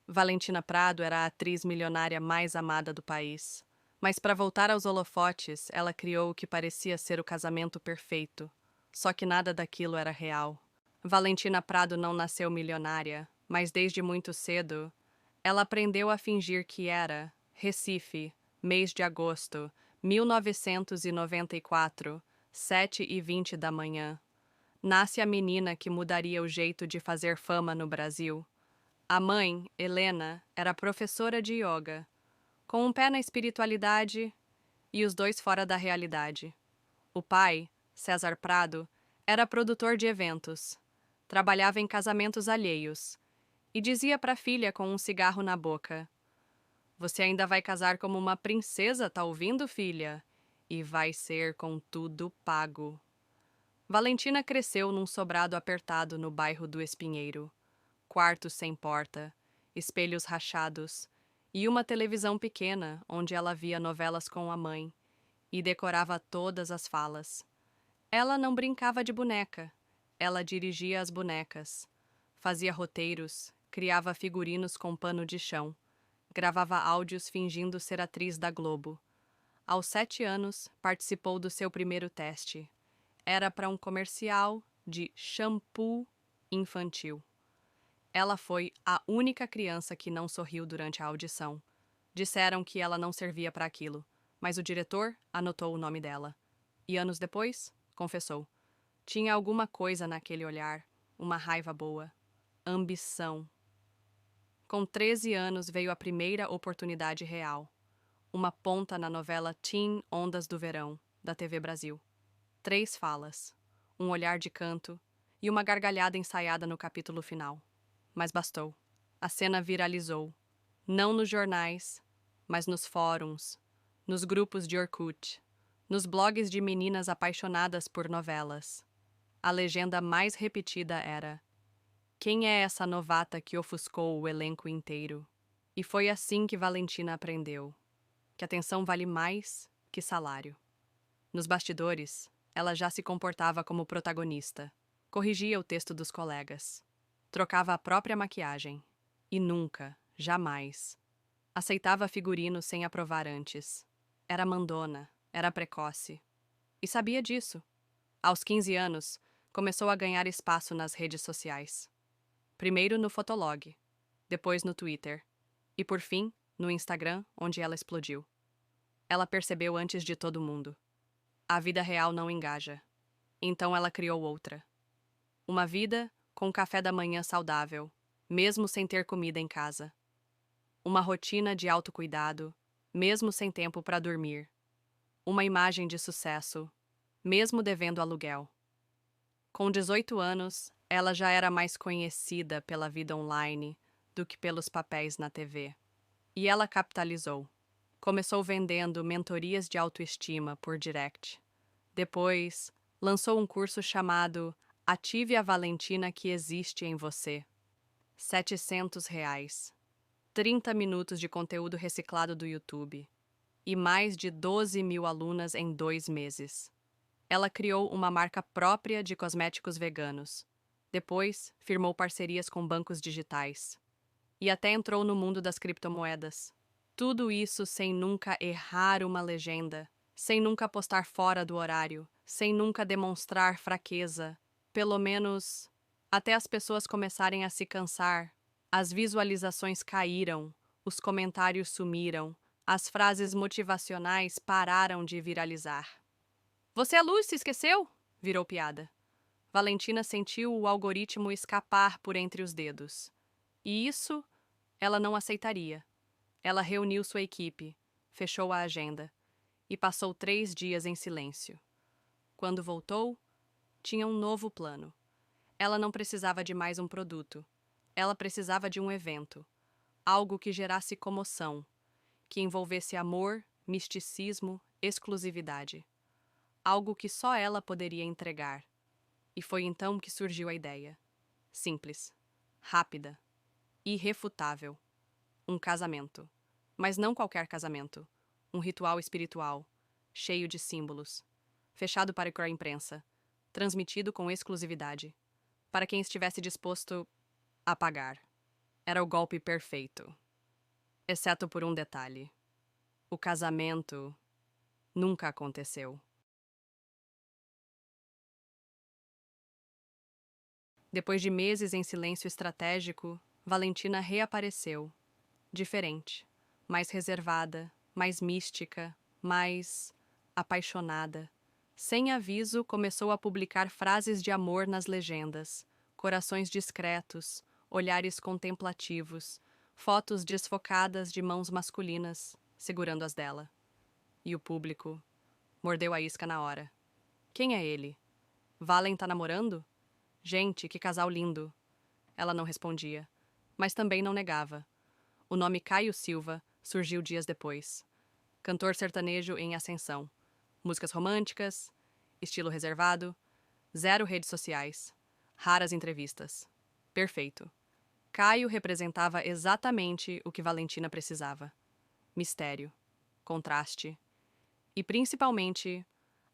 Valentina Prado era a atriz milionária mais amada do país. Mas para voltar aos holofotes, ela criou o que parecia ser o casamento perfeito. Só que nada daquilo era real. Valentina Prado não nasceu milionária, mas desde muito cedo, ela aprendeu a fingir que era Recife, mês de agosto, 1994, 7h20 da manhã. Nasce a menina que mudaria o jeito de fazer fama no Brasil. A mãe, Helena, era professora de yoga, com um pé na espiritualidade e os dois fora da realidade. O pai, César Prado, era produtor de eventos, trabalhava em casamentos alheios e dizia para a filha com um cigarro na boca: "Você ainda vai casar como uma princesa, tá ouvindo, filha? E vai ser com tudo pago." Valentina cresceu num sobrado apertado no bairro do Espinheiro. Quartos sem porta, espelhos rachados e uma televisão pequena onde ela via novelas com a mãe e decorava todas as falas. Ela não brincava de boneca, ela dirigia as bonecas, fazia roteiros, criava figurinos com pano de chão, gravava áudios fingindo ser atriz da Globo. Aos 7 anos, participou do seu primeiro teste. Era para um comercial de shampoo infantil. Ela foi a única criança que não sorriu durante a audição. Disseram que ela não servia para aquilo, mas o diretor anotou o nome dela. E anos depois, confessou. Tinha alguma coisa naquele olhar, uma raiva boa, ambição. Com 13 anos veio a primeira oportunidade real. Uma ponta na novela Teen Ondas do Verão, da TV Brasil. 3 falas, um olhar de canto e uma gargalhada ensaiada no capítulo final. Mas bastou. A cena viralizou. Não nos jornais, mas nos fóruns, nos grupos de Orkut, nos blogs de meninas apaixonadas por novelas. A legenda mais repetida era: "Quem é essa novata que ofuscou o elenco inteiro?" E foi assim que Valentina aprendeu que atenção vale mais que salário. Nos bastidores, ela já se comportava como protagonista. Corrigia o texto dos colegas. Trocava a própria maquiagem. E nunca, jamais, aceitava figurino sem aprovar antes. Era mandona, era precoce. E sabia disso. Aos 15 anos, começou a ganhar espaço nas redes sociais. Primeiro no Fotolog, depois no Twitter e, por fim, no Instagram, onde ela explodiu. Ela percebeu antes de todo mundo. A vida real não engaja. Então ela criou outra. Uma vida com café da manhã saudável, mesmo sem ter comida em casa. Uma rotina de autocuidado, mesmo sem tempo para dormir. Uma imagem de sucesso, mesmo devendo aluguel. Com 18 anos, ela já era mais conhecida pela vida online do que pelos papéis na TV. E ela capitalizou. Começou vendendo mentorias de autoestima por direct. Depois, lançou um curso chamado Ative a Valentina que existe em você. R$ 700. 30 minutos de conteúdo reciclado do YouTube. E mais de 12 mil alunas em 2 meses. Ela criou uma marca própria de cosméticos veganos. Depois, firmou parcerias com bancos digitais. E até entrou no mundo das criptomoedas. Tudo isso sem nunca errar uma legenda, sem nunca postar fora do horário, sem nunca demonstrar fraqueza. Pelo menos, até as pessoas começarem a se cansar. As visualizações caíram, os comentários sumiram, as frases motivacionais pararam de viralizar. "Você é luz, se esqueceu?" virou piada. Valentina sentiu o algoritmo escapar por entre os dedos. E isso ela não aceitaria. Ela reuniu sua equipe, fechou a agenda e passou 3 dias em silêncio. Quando voltou, tinha um novo plano. Ela não precisava de mais um produto. Ela precisava de um evento. Algo que gerasse comoção, que envolvesse amor, misticismo, exclusividade. Algo que só ela poderia entregar. E foi então que surgiu a ideia. Simples, rápida, irrefutável. Um casamento. Mas não qualquer casamento. Um ritual espiritual, cheio de símbolos. Fechado para a imprensa. Transmitido com exclusividade. Para quem estivesse disposto a pagar. Era o golpe perfeito. Exceto por um detalhe. O casamento nunca aconteceu. Depois de meses em silêncio estratégico, Valentina reapareceu. Diferente. Mais reservada, mais mística, mais apaixonada. Sem aviso, começou a publicar frases de amor nas legendas, corações discretos, olhares contemplativos, fotos desfocadas de mãos masculinas, segurando as dela. E o público mordeu a isca na hora. Quem é ele? Valen tá namorando? Gente, que casal lindo. Ela não respondia, mas também não negava. O nome Caio Silva surgiu dias depois. Cantor sertanejo em ascensão. Músicas românticas, estilo reservado, zero redes sociais, raras entrevistas. Perfeito. Caio representava exatamente o que Valentina precisava. Mistério, contraste e, principalmente,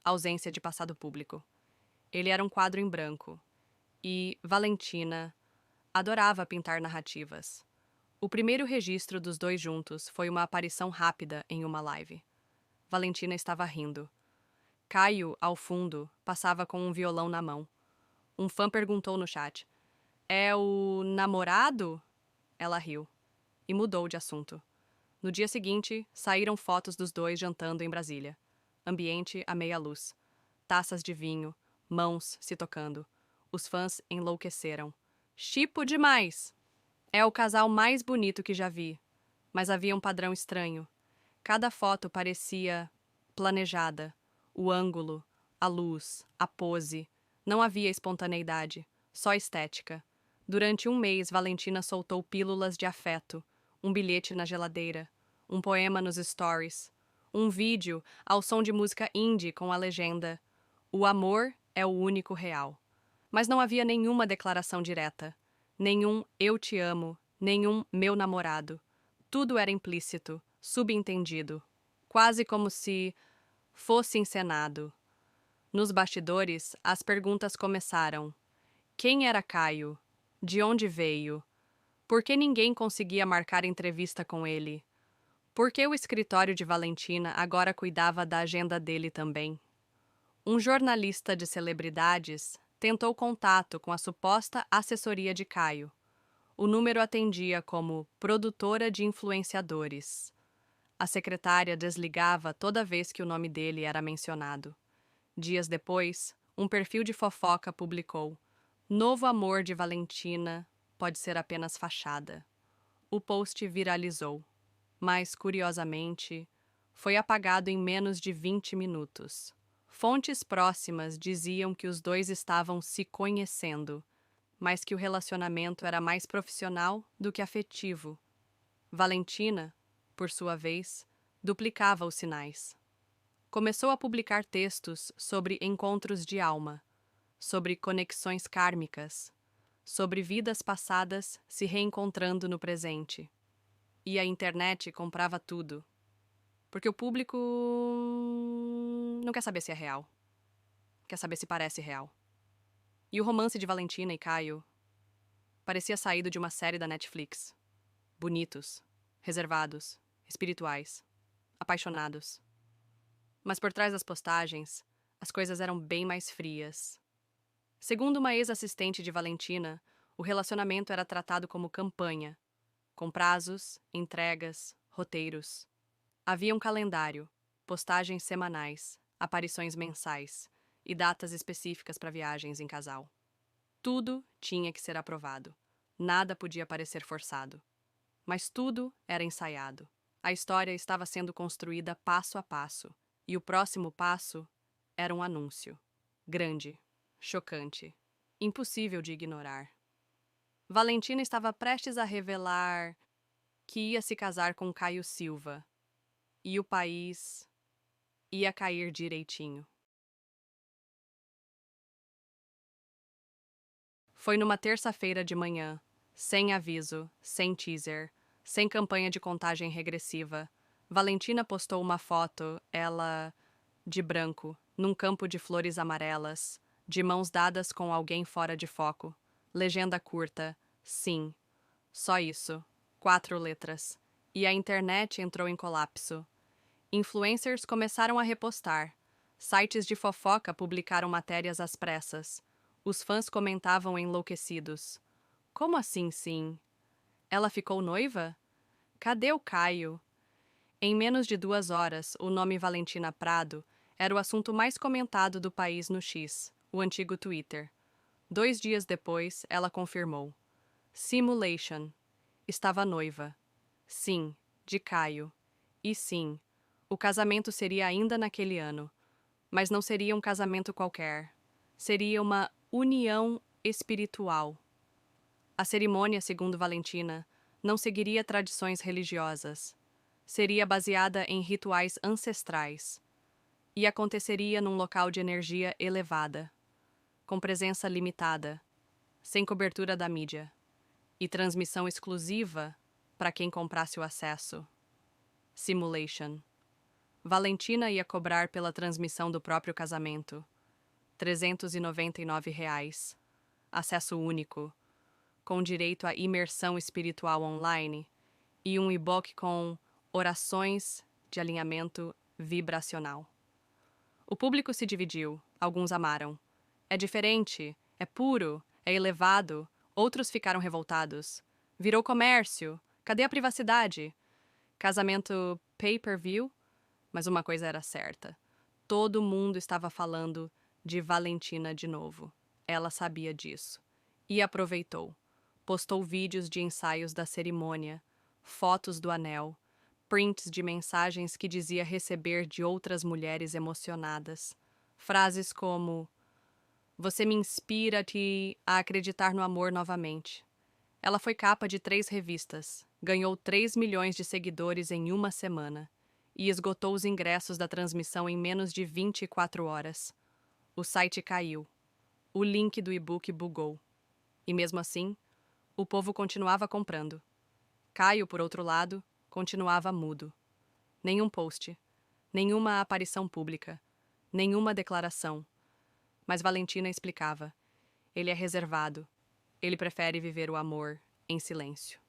ausência de passado público. Ele era um quadro em branco e Valentina adorava pintar narrativas. O primeiro registro dos dois juntos foi uma aparição rápida em uma live. Valentina estava rindo. Caio, ao fundo, passava com um violão na mão. Um fã perguntou no chat: "É o namorado?" Ela riu e mudou de assunto. No dia seguinte, saíram fotos dos dois jantando em Brasília. Ambiente à meia luz. Taças de vinho, mãos se tocando. Os fãs enlouqueceram. Chipo demais! É o casal mais bonito que já vi. Mas havia um padrão estranho. Cada foto parecia planejada. O ângulo, a luz, a pose. Não havia espontaneidade, só estética. Durante um mês, Valentina soltou pílulas de afeto, um bilhete na geladeira, um poema nos stories, um vídeo ao som de música indie com a legenda: "O amor é o único real." Mas não havia nenhuma declaração direta, nenhum "eu te amo", nenhum "meu namorado." Tudo era implícito, subentendido, quase como se fosse encenado. Nos bastidores, as perguntas começaram. Quem era Caio? De onde veio? Por que ninguém conseguia marcar entrevista com ele? Por que o escritório de Valentina agora cuidava da agenda dele também? Um jornalista de celebridades tentou contato com a suposta assessoria de Caio. O número atendia como produtora de influenciadores. A secretária desligava toda vez que o nome dele era mencionado. Dias depois, um perfil de fofoca publicou: "Novo amor de Valentina pode ser apenas fachada." O post viralizou, mas, curiosamente, foi apagado em menos de 20 minutos. Fontes próximas diziam que os dois estavam se conhecendo, mas que o relacionamento era mais profissional do que afetivo. Valentina, por sua vez, duplicava os sinais. Começou a publicar textos sobre encontros de alma, sobre conexões kármicas, sobre vidas passadas se reencontrando no presente. E a internet comprava tudo, porque o público não quer saber se é real, quer saber se parece real. E o romance de Valentina e Caio parecia saído de uma série da Netflix. Bonitos, reservados, espirituais, apaixonados. Mas por trás das postagens, as coisas eram bem mais frias. Segundo uma ex-assistente de Valentina, o relacionamento era tratado como campanha, com prazos, entregas, roteiros. Havia um calendário, postagens semanais, aparições mensais e datas específicas para viagens em casal. Tudo tinha que ser aprovado. Nada podia parecer forçado. Mas tudo era ensaiado. A história estava sendo construída passo a passo, e o próximo passo era um anúncio. Grande, chocante, impossível de ignorar. Valentina estava prestes a revelar que ia se casar com Caio Silva, e o país ia cair direitinho. Foi numa terça-feira de manhã, sem aviso, sem teaser, sem campanha de contagem regressiva. Valentina postou uma foto, ela de branco, num campo de flores amarelas, de mãos dadas com alguém fora de foco. Legenda curta: "Sim, Só isso. 4 letras. E a internet entrou em colapso. Influencers começaram a repostar. Sites de fofoca publicaram matérias às pressas. Os fãs comentavam enlouquecidos. Como assim, sim? Ela ficou noiva? Cadê o Caio? Em menos de 2 horas, o nome Valentina Prado era o assunto mais comentado do país no X, o antigo Twitter. 2 dias depois, ela confirmou. Simulation. Estava noiva. Sim, de Caio. E sim, o casamento seria ainda naquele ano. Mas não seria um casamento qualquer. Seria uma união espiritual. A cerimônia, segundo Valentina, não seguiria tradições religiosas. Seria baseada em rituais ancestrais. E aconteceria num local de energia elevada, com presença limitada, sem cobertura da mídia, e transmissão exclusiva para quem comprasse o acesso. Simulation. Valentina ia cobrar pela transmissão do próprio casamento. R$ 399. Acesso único, com direito à imersão espiritual online e um e-book com orações de alinhamento vibracional. O público se dividiu, alguns amaram. É diferente, é puro, é elevado, outros ficaram revoltados. Virou comércio, cadê a privacidade? Casamento pay-per-view? Mas uma coisa era certa. Todo mundo estava falando de Valentina de novo. Ela sabia disso. E aproveitou. Postou vídeos de ensaios da cerimônia, fotos do anel, prints de mensagens que dizia receber de outras mulheres emocionadas. Frases como: "Você me inspira-te a acreditar no amor novamente." Ela foi capa de 3 revistas, ganhou 3 milhões de seguidores em uma semana e esgotou os ingressos da transmissão em menos de 24 horas. O site caiu. O link do e-book bugou. E mesmo assim, o povo continuava comprando. Caio, por outro lado, continuava mudo. Nenhum post, nenhuma aparição pública, nenhuma declaração. Mas Valentina explicava. Ele é reservado. Ele prefere viver o amor em silêncio.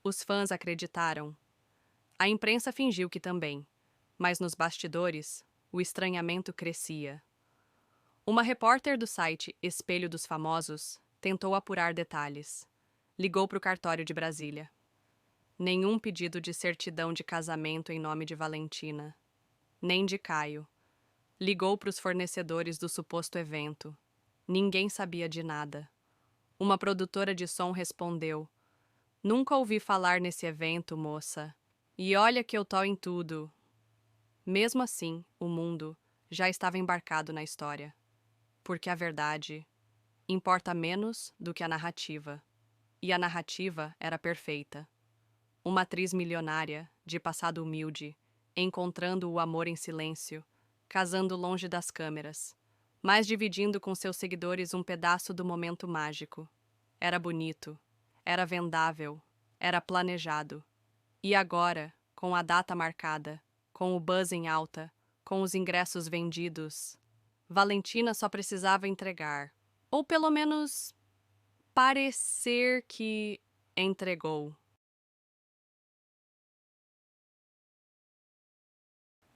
Os fãs acreditaram. A imprensa fingiu que também, mas nos bastidores, o estranhamento crescia. Uma repórter do site Espelho dos Famosos tentou apurar detalhes. Ligou para o cartório de Brasília. Nenhum pedido de certidão de casamento em nome de Valentina. Nem de Caio. Ligou para os fornecedores do suposto evento. Ninguém sabia de nada. Uma produtora de som respondeu: "Nunca ouvi falar nesse evento, moça. E olha que eu tô em tudo." Mesmo assim, o mundo já estava embarcado na história. Porque a verdade importa menos do que a narrativa. E a narrativa era perfeita. Uma atriz milionária, de passado humilde, encontrando o amor em silêncio, casando longe das câmeras, mas dividindo com seus seguidores um pedaço do momento mágico. Era bonito, era vendável, era planejado. E agora, com a data marcada, com o buzz em alta, com os ingressos vendidos, Valentina só precisava entregar. Ou pelo menos parecer que entregou.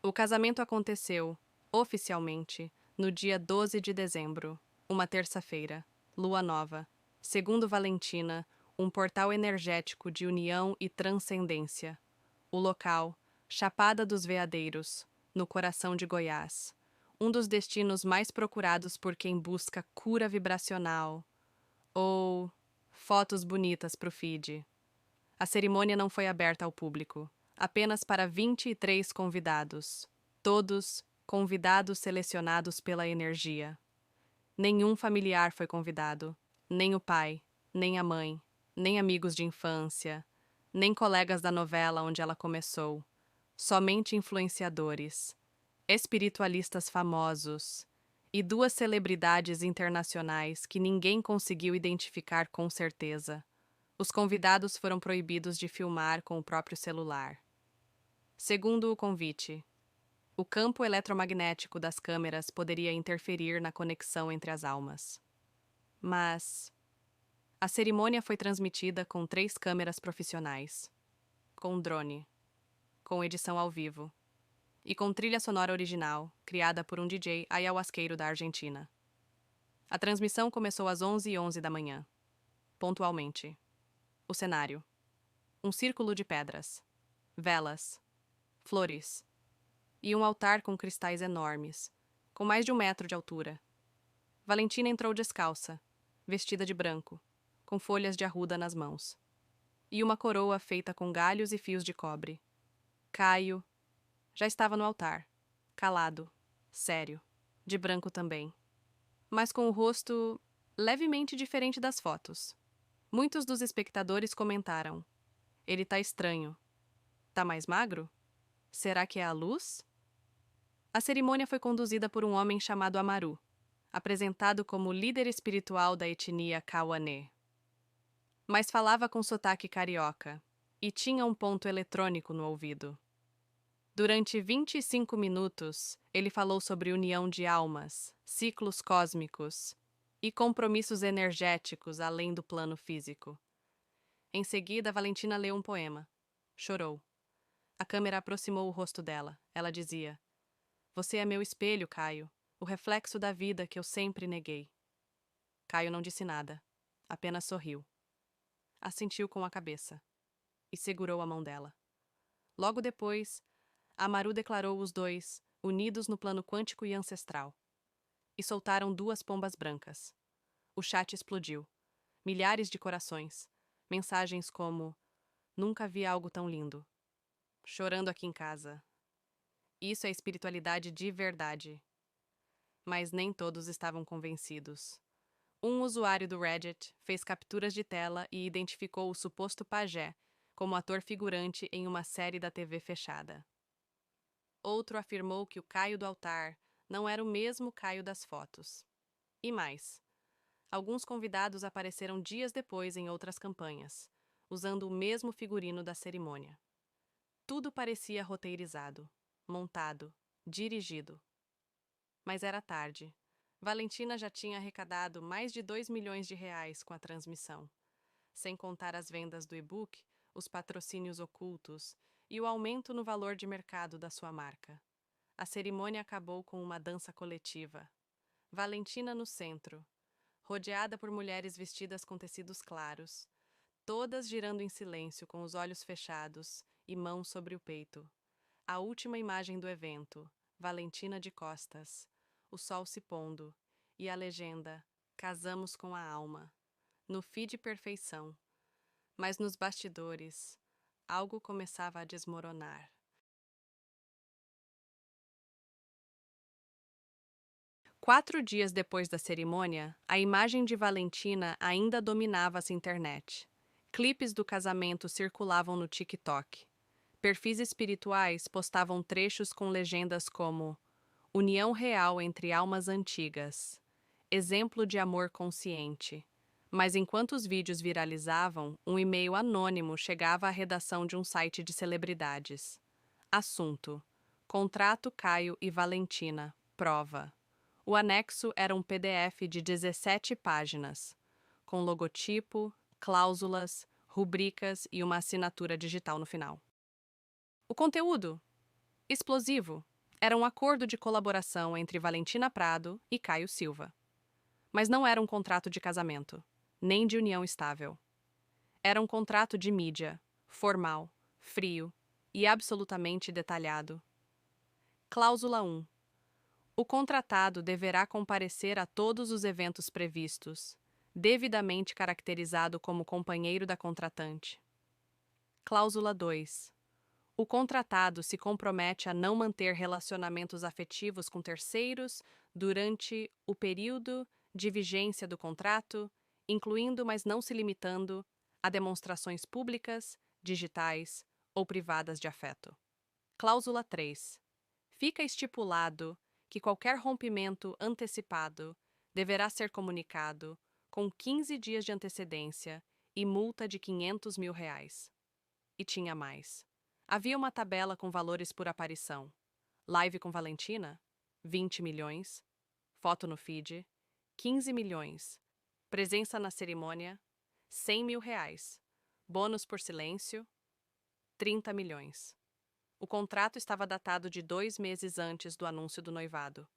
O casamento aconteceu, oficialmente, no dia 12 de dezembro, uma terça-feira, lua nova. Segundo Valentina, um portal energético de união e transcendência. O local, Chapada dos Veadeiros, no coração de Goiás. Um dos destinos mais procurados por quem busca cura vibracional. Ou fotos bonitas pro feed. A cerimônia não foi aberta ao público, apenas para 23 convidados. Todos convidados selecionados pela energia. Nenhum familiar foi convidado, nem o pai, nem a mãe, nem amigos de infância, nem colegas da novela onde ela começou. Somente influenciadores, espiritualistas famosos e 2 celebridades internacionais que ninguém conseguiu identificar com certeza. Os convidados foram proibidos de filmar com o próprio celular. Segundo o convite, o campo eletromagnético das câmeras poderia interferir na conexão entre as almas. Mas A cerimônia foi transmitida com 3 câmeras profissionais, com drone, com edição ao vivo e com trilha sonora original, criada por um DJ ayahuasqueiro da Argentina. A transmissão começou às 11h11 da manhã, pontualmente. O cenário: um círculo de pedras, velas, flores e um altar com cristais enormes, com mais de 1 metro de altura. Valentina entrou descalça, vestida de branco, com folhas de arruda nas mãos, e uma coroa feita com galhos e fios de cobre. Caio já estava no altar, calado, sério, de branco também, mas com o rosto levemente diferente das fotos. Muitos dos espectadores comentaram: ele tá estranho. Tá mais magro? Será que é a luz? A cerimônia foi conduzida por um homem chamado Amaru, apresentado como líder espiritual da etnia Kawané. Mas falava com sotaque carioca e tinha um ponto eletrônico no ouvido. Durante 25 minutos, ele falou sobre união de almas, ciclos cósmicos e compromissos energéticos além do plano físico. Em seguida, Valentina leu um poema. Chorou. A câmera aproximou o rosto dela. Ela dizia: "Você é meu espelho, Caio, o reflexo da vida que eu sempre neguei." Caio não disse nada, apenas sorriu. Assentiu com a cabeça e segurou a mão dela. Logo depois, Amaru declarou os dois unidos no plano quântico e ancestral. E soltaram 2 pombas brancas. O chat explodiu. Milhares de corações. Mensagens como: "Nunca vi algo tão lindo." "Chorando aqui em casa." Isso é espiritualidade de verdade. Mas nem todos estavam convencidos. Um usuário do Reddit fez capturas de tela e identificou o suposto pajé como ator figurante em uma série da TV fechada. Outro afirmou que o Caio do altar não era o mesmo Caio das fotos. E mais, alguns convidados apareceram dias depois em outras campanhas, usando o mesmo figurino da cerimônia. Tudo parecia roteirizado, montado, dirigido. Mas era tarde. Valentina já tinha arrecadado mais de 2 milhões de reais com a transmissão, sem contar as vendas do e-book, os patrocínios ocultos e o aumento no valor de mercado da sua marca. A cerimônia acabou com uma dança coletiva. Valentina no centro, rodeada por mulheres vestidas com tecidos claros, todas girando em silêncio com os olhos fechados e mãos sobre o peito. A última imagem do evento, Valentina de costas, o sol se pondo, e a legenda: "Casamos com a alma." No feed perfeição. Mas nos bastidores, algo começava a desmoronar. 4 dias depois da cerimônia, a imagem de Valentina ainda dominava a internet. Clipes do casamento circulavam no TikTok. Perfis espirituais postavam trechos com legendas como: "União real entre almas antigas." "Exemplo de amor consciente." Mas enquanto os vídeos viralizavam, um e-mail anônimo chegava à redação de um site de celebridades. Assunto: Contrato Caio e Valentina. Prova. O anexo era um PDF de 17 páginas, com logotipo, cláusulas, rubricas e uma assinatura digital no final. O conteúdo: explosivo. Era um acordo de colaboração entre Valentina Prado e Caio Silva. Mas não era um contrato de casamento, nem de união estável. Era um contrato de mídia, formal, frio e absolutamente detalhado. Cláusula 1. O contratado deverá comparecer a todos os eventos previstos, devidamente caracterizado como companheiro da contratante. Cláusula 2. O contratado se compromete a não manter relacionamentos afetivos com terceiros durante o período de vigência do contrato, incluindo, mas não se limitando, a demonstrações públicas, digitais ou privadas de afeto. Cláusula 3. Fica estipulado que qualquer rompimento antecipado deverá ser comunicado com 15 dias de antecedência e multa de R$ 500 mil. E tinha mais. Havia uma tabela com valores por aparição. Live com Valentina, 20 milhões. Foto no feed, 15 milhões. Presença na cerimônia, R$ 100.000. Bônus por silêncio, 30 milhões. O contrato estava datado de 2 meses antes do anúncio do noivado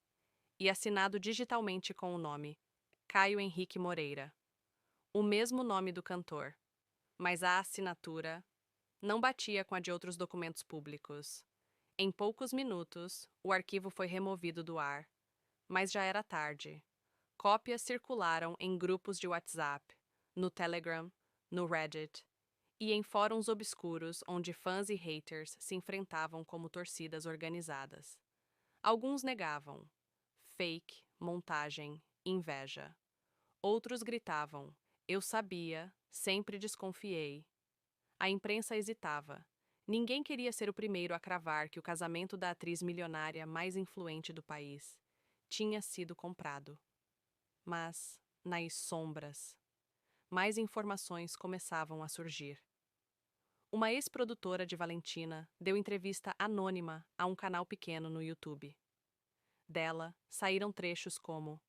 e assinado digitalmente com o nome Caio Henrique Moreira, o mesmo nome do cantor, mas a assinatura não batia com a de outros documentos públicos. Em poucos minutos, o arquivo foi removido do ar, mas já era tarde. Cópias circularam em grupos de WhatsApp, no Telegram, no Reddit e em fóruns obscuros onde fãs e haters se enfrentavam como torcidas organizadas. Alguns negavam. Fake, montagem, inveja. Outros gritavam: eu sabia, sempre desconfiei. A imprensa hesitava. Ninguém queria ser o primeiro a cravar que o casamento da atriz milionária mais influente do país tinha sido comprado. Mas, nas sombras, mais informações começavam a surgir. Uma ex-produtora de Valentina deu entrevista anônima a um canal pequeno no YouTube. Dela saíram trechos como: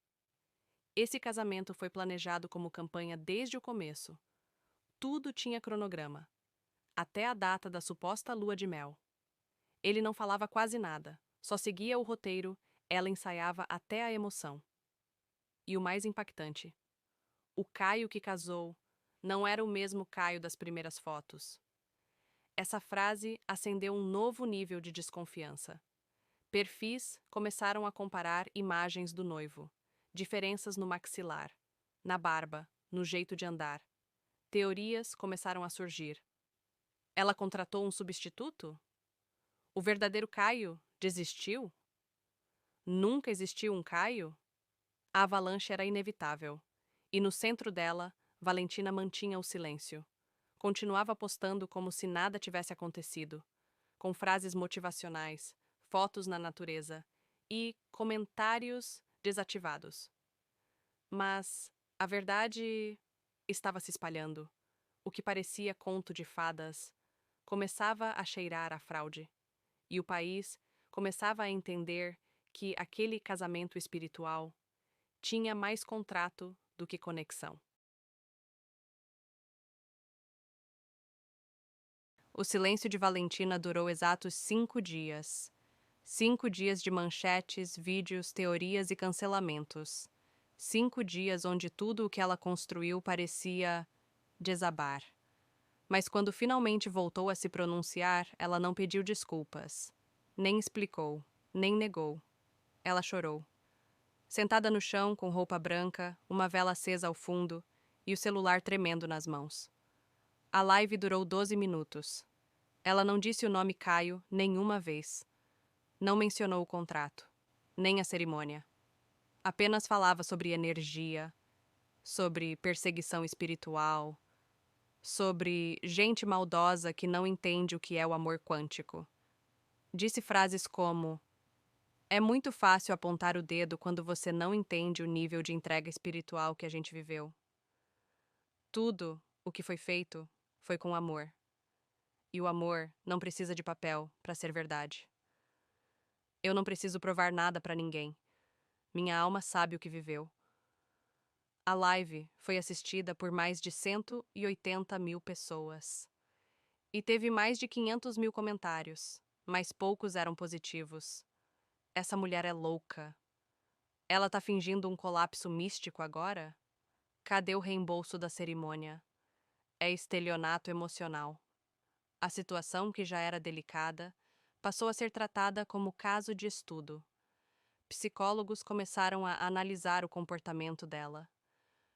esse casamento foi planejado como campanha desde o começo. Tudo tinha cronograma, até a data da suposta lua de mel. Ele não falava quase nada, só seguia o roteiro, ela ensaiava até a emoção. E o mais impactante: o Caio que casou não era o mesmo Caio das primeiras fotos. Essa frase acendeu um novo nível de desconfiança. Perfis começaram a comparar imagens do noivo, diferenças no maxilar, na barba, no jeito de andar. Teorias começaram a surgir. Ela contratou um substituto? O verdadeiro Caio desistiu? Nunca existiu um Caio? A avalanche era inevitável. E no centro dela, Valentina mantinha o silêncio. Continuava postando como se nada tivesse acontecido, com frases motivacionais, fotos na natureza e comentários desativados. Mas a verdade estava se espalhando. O que parecia conto de fadas começava a cheirar a fraude, e o país começava a entender que aquele casamento espiritual tinha mais contrato do que conexão. O silêncio de Valentina durou exatos 5 dias. 5 dias de manchetes, vídeos, teorias e cancelamentos. 5 dias onde tudo o que ela construiu parecia desabar. Mas quando finalmente voltou a se pronunciar, ela não pediu desculpas. Nem explicou, nem negou. Ela chorou. Sentada no chão, com roupa branca, uma vela acesa ao fundo e o celular tremendo nas mãos. A live durou 12 minutos. Ela não disse o nome Caio nenhuma vez. Não mencionou o contrato, nem a cerimônia. Apenas falava sobre energia, sobre perseguição espiritual, sobre gente maldosa que não entende o que é o amor quântico. Disse frases como: é muito fácil apontar o dedo quando você não entende o nível de entrega espiritual que a gente viveu. Tudo o que foi feito foi com amor. E o amor não precisa de papel para ser verdade. Eu não preciso provar nada para ninguém. Minha alma sabe o que viveu. A live foi assistida por mais de 180 mil pessoas. E teve mais de 500 mil comentários, mas poucos eram positivos. Essa mulher é louca. Ela tá fingindo um colapso místico agora? Cadê o reembolso da cerimônia? É estelionato emocional. A situação, que já era delicada, passou a ser tratada como caso de estudo. Psicólogos começaram a analisar o comportamento dela.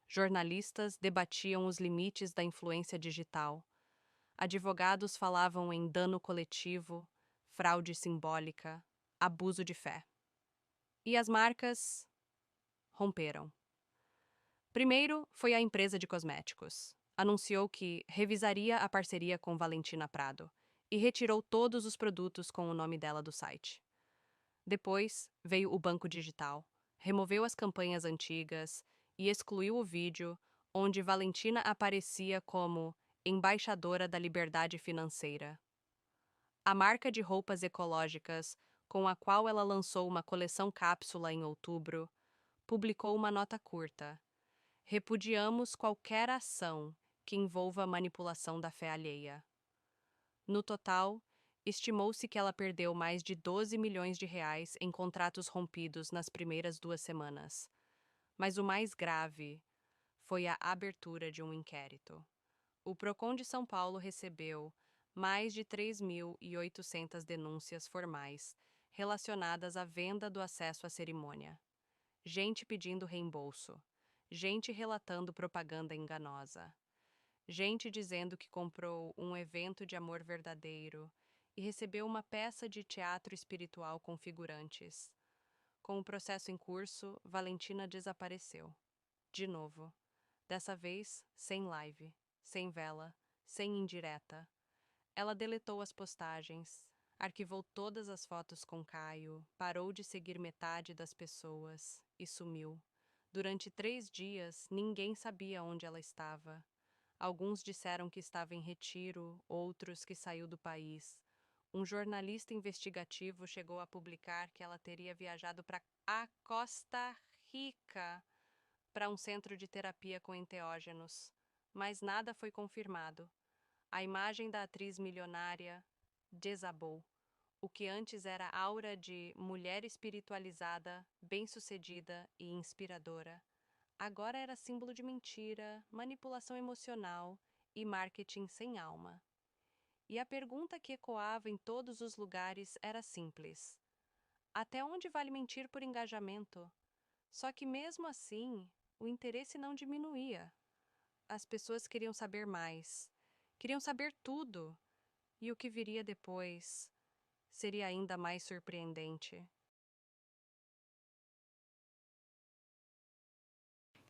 Jornalistas debatiam os limites da influência digital. Advogados falavam em dano coletivo, fraude simbólica, abuso de fé. E as marcas romperam. Primeiro foi a empresa de cosméticos. Anunciou que revisaria a parceria com Valentina Prado e retirou todos os produtos com o nome dela do site. Depois veio o banco digital, removeu as campanhas antigas e excluiu o vídeo onde Valentina aparecia como embaixadora da liberdade financeira. A marca de roupas ecológicas, com a qual ela lançou uma coleção cápsula em outubro, publicou uma nota curta: repudiamos qualquer ação que envolva manipulação da fé alheia. No total, estimou-se que ela perdeu mais de 12 milhões de reais em contratos rompidos nas primeiras 2 semanas. Mas o mais grave foi a abertura de um inquérito. O Procon de São Paulo recebeu mais de 3.800 denúncias formais relacionadas à venda do acesso à cerimônia. Gente pedindo reembolso, gente relatando propaganda enganosa, gente dizendo que comprou um evento de amor verdadeiro e recebeu uma peça de teatro espiritual com figurantes. Com o processo em curso, Valentina desapareceu. De novo. Dessa vez, sem live, sem vela, sem indireta. Ela deletou as postagens, arquivou todas as fotos com Caio, parou de seguir metade das pessoas e sumiu. Durante 3 dias, ninguém sabia onde ela estava. Alguns disseram que estava em retiro, outros que saiu do país. Um jornalista investigativo chegou a publicar que ela teria viajado para a Costa Rica para um centro de terapia com enteógenos, mas nada foi confirmado. A imagem da atriz milionária desabou. O que antes era aura de mulher espiritualizada, bem-sucedida e inspiradora, agora era símbolo de mentira, manipulação emocional e marketing sem alma. E a pergunta que ecoava em todos os lugares era simples: até onde vale mentir por engajamento? Só que mesmo assim, o interesse não diminuía. As pessoas queriam saber mais, queriam saber tudo, e o que viria depois seria ainda mais surpreendente.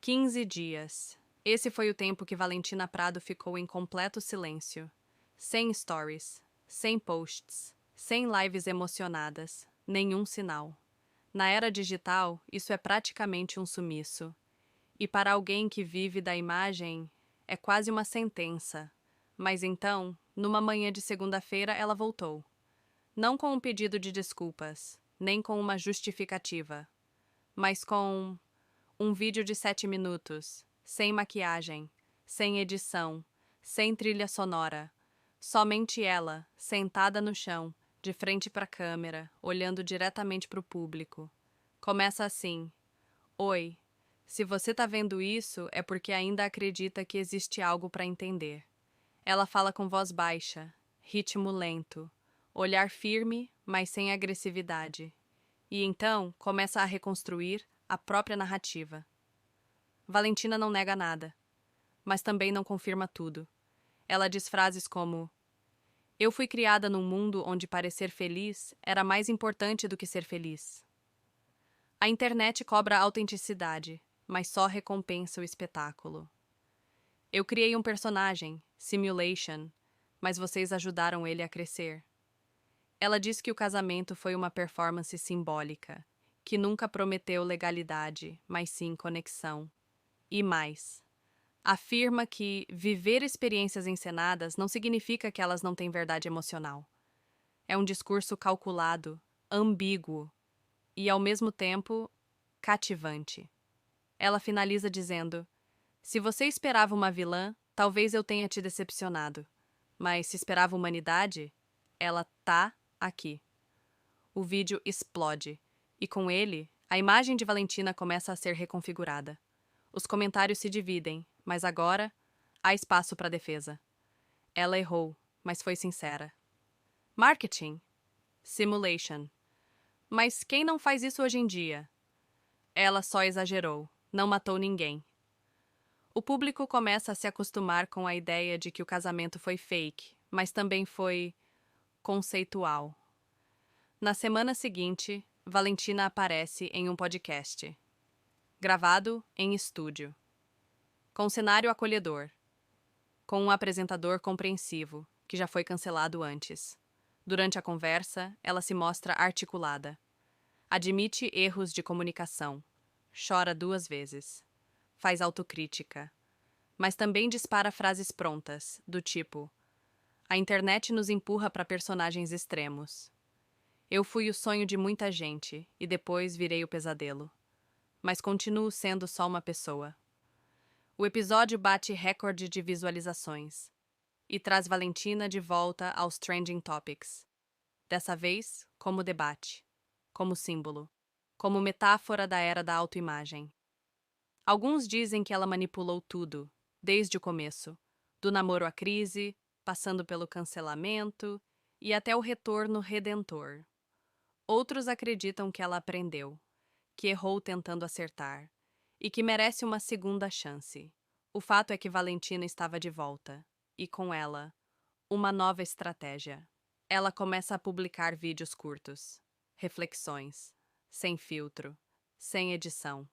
15 dias. Esse foi o tempo que Valentina Prado ficou em completo silêncio. Sem stories, sem posts, sem lives emocionadas, nenhum sinal. Na era digital, isso é praticamente um sumiço. E para alguém que vive da imagem, é quase uma sentença. Mas então, numa manhã de segunda-feira, ela voltou. Não com um pedido de desculpas, nem com uma justificativa, mas com um vídeo de 7 minutos, sem maquiagem, sem edição, sem trilha sonora. Somente ela, sentada no chão, de frente para a câmera, olhando diretamente para o público. Começa assim: Oi, se você tá vendo isso, é porque ainda acredita que existe algo para entender. Ela fala com voz baixa, ritmo lento, olhar firme, mas sem agressividade. E então começa a reconstruir a própria narrativa. Valentina não nega nada, mas também não confirma tudo. Ela diz frases como: Eu fui criada num mundo onde parecer feliz era mais importante do que ser feliz. A internet cobra autenticidade, mas só recompensa o espetáculo. Eu criei um personagem, Simulation, mas vocês ajudaram ele a crescer. Ela diz que o casamento foi uma performance simbólica, que nunca prometeu legalidade, mas sim conexão. E mais, afirma que viver experiências encenadas não significa que elas não têm verdade emocional. É um discurso calculado, ambíguo e, ao mesmo tempo, cativante. Ela finaliza dizendo: Se você esperava uma vilã, talvez eu tenha te decepcionado. Mas se esperava humanidade, ela tá aqui. O vídeo explode, e com ele, a imagem de Valentina começa a ser reconfigurada. Os comentários se dividem, mas agora há espaço para defesa. Ela errou, mas foi sincera. Marketing. Simulation. Mas quem não faz isso hoje em dia? Ela só exagerou, não matou ninguém. O público começa a se acostumar com a ideia de que o casamento foi fake, mas também foi conceitual. Na semana seguinte, Valentina aparece em um podcast, gravado em estúdio, com cenário acolhedor, com um apresentador compreensivo, que já foi cancelado antes. Durante a conversa, ela se mostra articulada. Admite erros de comunicação. Chora 2 vezes. Faz autocrítica. Mas também dispara frases prontas, do tipo: A internet nos empurra para personagens extremos. Eu fui o sonho de muita gente e depois virei o pesadelo. Mas continuo sendo só uma pessoa. O episódio bate recorde de visualizações e traz Valentina de volta aos trending topics. Dessa vez, como debate, como símbolo, como metáfora da era da autoimagem. Alguns dizem que ela manipulou tudo, desde o começo, do namoro à crise, passando pelo cancelamento e até o retorno redentor. Outros acreditam que ela aprendeu, que errou tentando acertar e que merece uma segunda chance. O fato é que Valentina estava de volta, e com ela, uma nova estratégia. Ela começa a publicar vídeos curtos, reflexões, sem filtro, sem edição,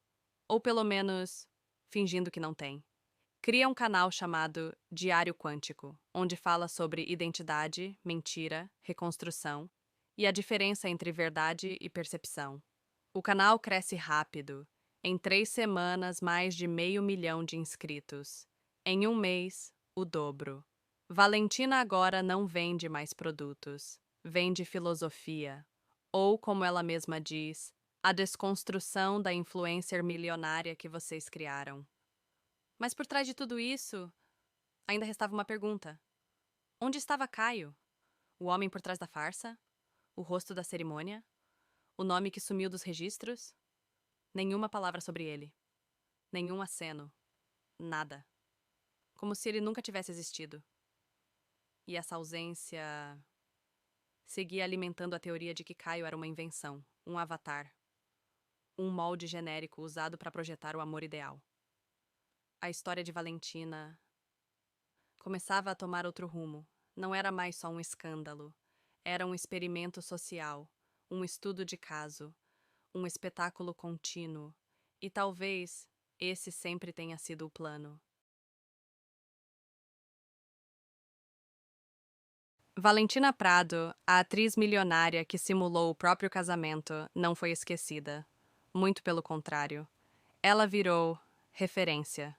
ou pelo menos fingindo que não tem. Cria um canal chamado Diário Quântico, onde fala sobre identidade, mentira, reconstrução e a diferença entre verdade e percepção. O canal cresce rápido. Em 3 semanas, mais de 500.000 de inscritos. Em um mês, o dobro. Valentina agora não vende mais produtos. Vende filosofia. Ou, como ela mesma diz, a desconstrução da influencer milionária que vocês criaram. Mas por trás de tudo isso, ainda restava uma pergunta. Onde estava Caio? O homem por trás da farsa? O rosto da cerimônia? O nome que sumiu dos registros? Nenhuma palavra sobre ele. Nenhum aceno. Nada. Como se ele nunca tivesse existido. E essa ausência seguia alimentando a teoria de que Caio era uma invenção, um avatar, um molde genérico usado para projetar o amor ideal. A história de Valentina começava a tomar outro rumo. Não era mais só um escândalo. Era um experimento social, um estudo de caso, um espetáculo contínuo. E talvez esse sempre tenha sido o plano. Valentina Prado, a atriz milionária que simulou o próprio casamento, não foi esquecida. Muito pelo contrário. Ela virou referência.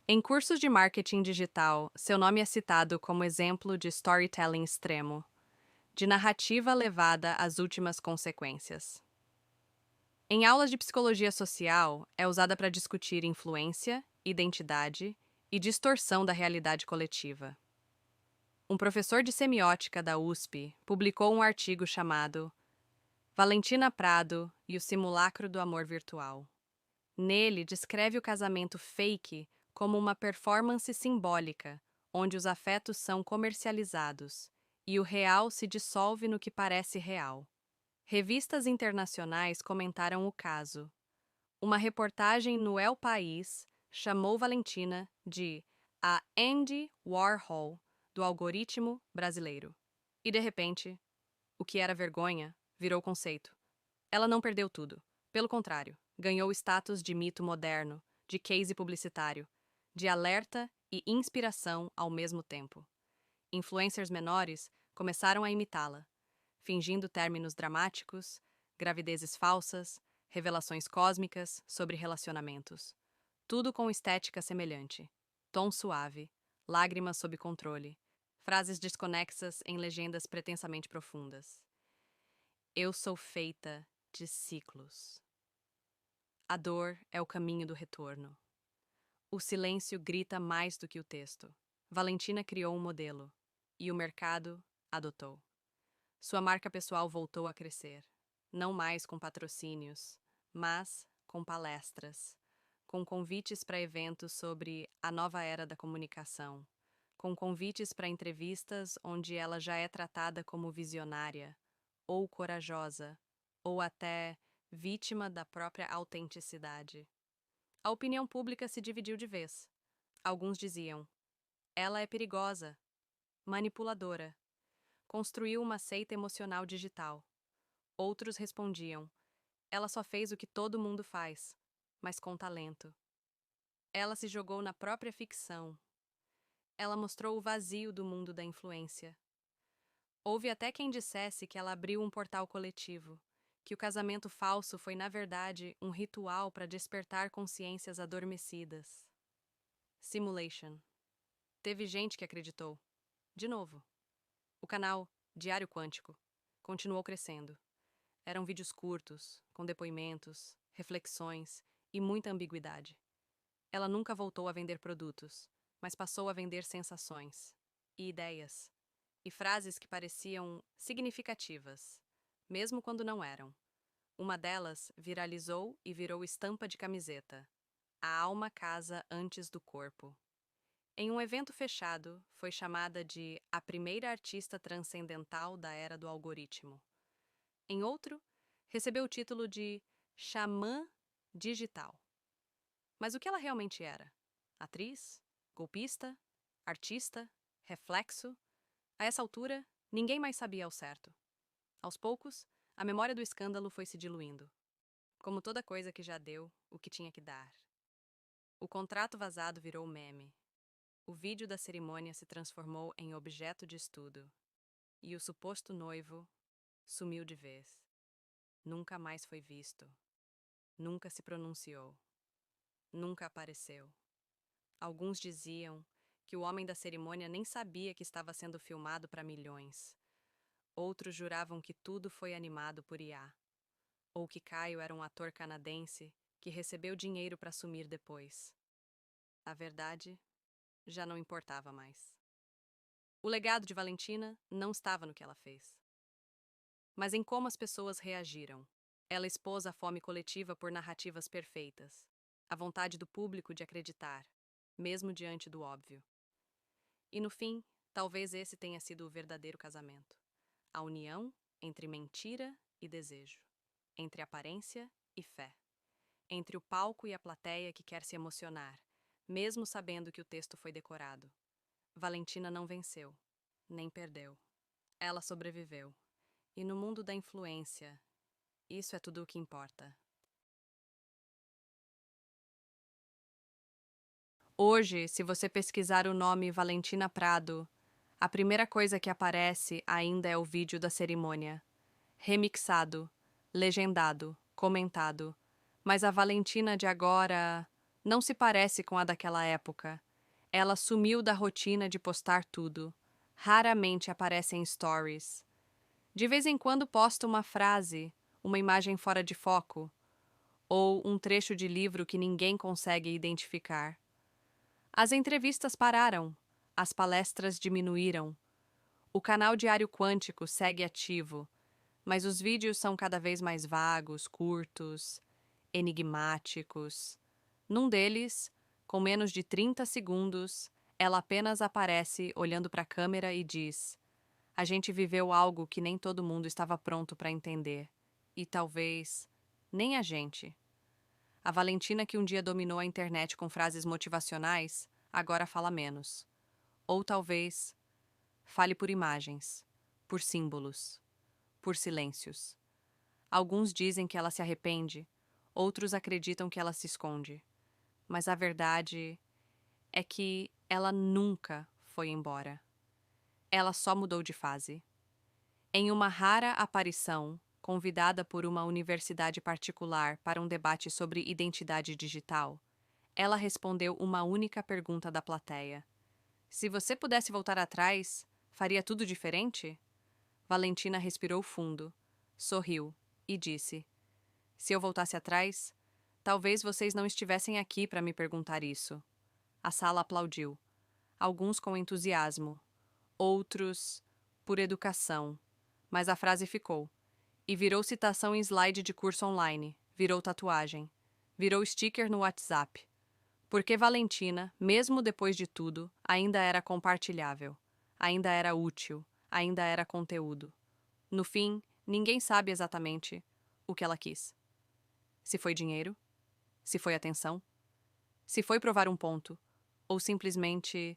Em cursos de marketing digital, seu nome é citado como exemplo de storytelling extremo, de narrativa levada às últimas consequências. Em aulas de psicologia social, é usada para discutir influência, identidade e distorção da realidade coletiva. Um professor de semiótica da USP publicou um artigo chamado Valentina Prado e o Simulacro do Amor Virtual. Nele, descreve o casamento fake como uma performance simbólica, onde os afetos são comercializados e o real se dissolve no que parece real. Revistas internacionais comentaram o caso. Uma reportagem no El País chamou Valentina de a Andy Warhol do algoritmo brasileiro. E, de repente, o que era vergonha virou conceito. Ela não perdeu tudo. Pelo contrário, ganhou status de mito moderno, de case publicitário, de alerta e inspiração ao mesmo tempo. Influencers menores começaram a imitá-la, fingindo términos dramáticos, gravidezes falsas, revelações cósmicas sobre relacionamentos. Tudo com estética semelhante. Tom suave, lágrimas sob controle, frases desconexas em legendas pretensamente profundas. Eu sou feita de ciclos. A dor é o caminho do retorno. O silêncio grita mais do que o texto. Valentina criou um modelo, e o mercado adotou. Sua marca pessoal voltou a crescer, não mais com patrocínios, mas com palestras, com convites para eventos sobre a nova era da comunicação, com convites para entrevistas onde ela já é tratada como visionária, ou corajosa, ou até vítima da própria autenticidade. A opinião pública se dividiu de vez. Alguns diziam: ela é perigosa, manipuladora, construiu uma seita emocional digital. Outros respondiam: ela só fez o que todo mundo faz, mas com talento. Ela se jogou na própria ficção. Ela mostrou o vazio do mundo da influência. Houve até quem dissesse que ela abriu um portal coletivo, que o casamento falso foi, na verdade, um ritual para despertar consciências adormecidas. Simulation. Teve gente que acreditou. De novo. O canal Diário Quântico continuou crescendo. Eram vídeos curtos, com depoimentos, reflexões e muita ambiguidade. Ela nunca voltou a vender produtos, mas passou a vender sensações, e ideias, e frases que pareciam significativas, mesmo quando não eram. Uma delas viralizou e virou estampa de camiseta. A alma casa antes do corpo. Em um evento fechado, foi chamada de a primeira artista transcendental da era do algoritmo. Em outro, recebeu o título de xamã digital. Mas o que ela realmente era? Atriz? Golpista? Artista? Reflexo? A essa altura, ninguém mais sabia ao certo. Aos poucos, a memória do escândalo foi se diluindo. Como toda coisa que já deu o que tinha que dar. O contrato vazado virou meme. O vídeo da cerimônia se transformou em objeto de estudo. E o suposto noivo sumiu de vez. Nunca mais foi visto. Nunca se pronunciou. Nunca apareceu. Alguns diziam que o homem da cerimônia nem sabia que estava sendo filmado para milhões. Outros juravam que tudo foi animado por IA. Ou que Caio era um ator canadense que recebeu dinheiro para sumir depois. A verdade já não importava mais. O legado de Valentina não estava no que ela fez, mas em como as pessoas reagiram. Ela expôs a fome coletiva por narrativas perfeitas, a vontade do público de acreditar, mesmo diante do óbvio. E no fim, talvez esse tenha sido o verdadeiro casamento. A união entre mentira e desejo, entre aparência e fé, entre o palco e a plateia que quer se emocionar, mesmo sabendo que o texto foi decorado. Valentina não venceu, nem perdeu. Ela sobreviveu. E no mundo da influência, isso é tudo o que importa. Hoje, se você pesquisar o nome Valentina Prado, a primeira coisa que aparece ainda é o vídeo da cerimônia. Remixado, legendado, comentado. Mas a Valentina de agora não se parece com a daquela época. Ela sumiu da rotina de postar tudo. Raramente aparece em stories. De vez em quando posta uma frase, uma imagem fora de foco, ou um trecho de livro que ninguém consegue identificar. As entrevistas pararam, as palestras diminuíram. O canal Diário Quântico segue ativo, mas os vídeos são cada vez mais vagos, curtos, enigmáticos. Num deles, com menos de 30 segundos, ela apenas aparece olhando para a câmera e diz: a gente viveu algo que nem todo mundo estava pronto para entender. E talvez nem a gente. A Valentina que um dia dominou a internet com frases motivacionais, agora fala menos. Ou talvez fale por imagens, por símbolos, por silêncios. Alguns dizem que ela se arrepende, outros acreditam que ela se esconde. Mas a verdade é que ela nunca foi embora. Ela só mudou de fase. Em uma rara aparição, convidada por uma universidade particular para um debate sobre identidade digital, ela respondeu uma única pergunta da plateia: se você pudesse voltar atrás, faria tudo diferente? Valentina respirou fundo, sorriu e disse: se eu voltasse atrás, talvez vocês não estivessem aqui para me perguntar isso. A sala aplaudiu, alguns com entusiasmo, outros por educação. Mas a frase ficou. E virou citação em slide de curso online, virou tatuagem, virou sticker no WhatsApp. Porque Valentina, mesmo depois de tudo, ainda era compartilhável, ainda era útil, ainda era conteúdo. No fim, ninguém sabe exatamente o que ela quis. Se foi dinheiro? Se foi atenção? Se foi provar um ponto? Ou simplesmente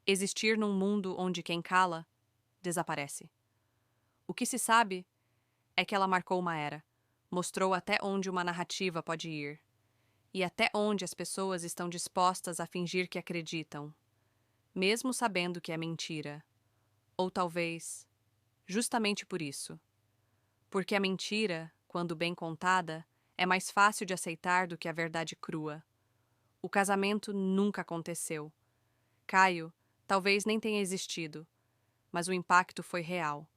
existir num mundo onde quem cala desaparece? O que se sabe é que ela marcou uma era, mostrou até onde uma narrativa pode ir e até onde as pessoas estão dispostas a fingir que acreditam, mesmo sabendo que é mentira. Ou talvez, justamente por isso. Porque a mentira, quando bem contada, é mais fácil de aceitar do que a verdade crua. O casamento nunca aconteceu. Caio talvez nem tenha existido, mas o impacto foi real.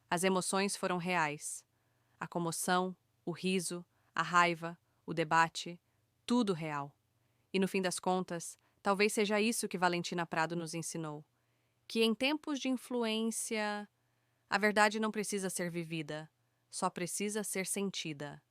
As emoções foram reais. A comoção, o riso, a raiva, o debate, tudo real. E no fim das contas, talvez seja isso que Valentina Prado nos ensinou: que em tempos de influência, a verdade não precisa ser vivida, só precisa ser sentida.